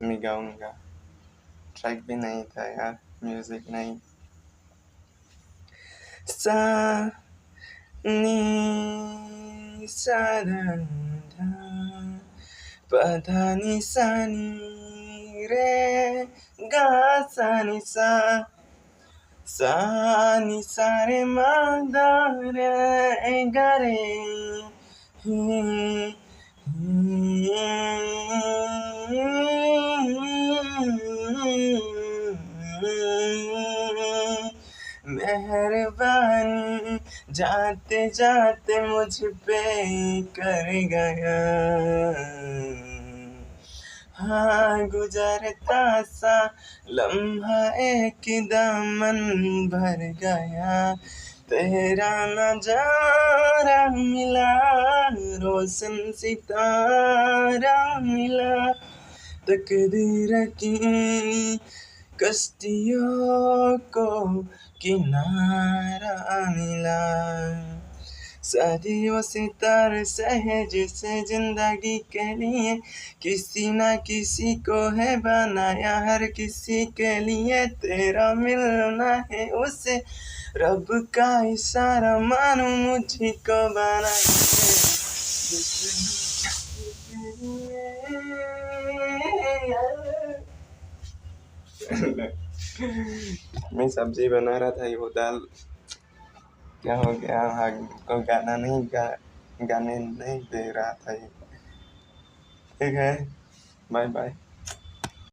मैं गाऊंगा। ट्रैक भी नहीं था यार, म्यूजिक नहीं। सा नी सा धा धा पधा नि सा नी रे गा सा नि सा सा नि सा रे मा धा रे गा रे ही मेहरबानी जाते जाते मुझ पे कर गया। हाँ गुजरता सा लम्हा एक दामन भर गया। तेरा नजारा मिला, रोशन सितारा मिला, तकदीर की कश्तियों को किनारा मिला। सदियों से तरस है जिसे जिंदगी के लिए, किसी ना किसी को है बनाया हर किसी के लिए। तेरा मिलना है उसे रब का इशारा, मानो मुझी को बनाया मैं सब्जी बना रहा था, वो दाल क्या हो गया, को गाने नहीं दे रहा था ये। ठीक है, बाय बाय।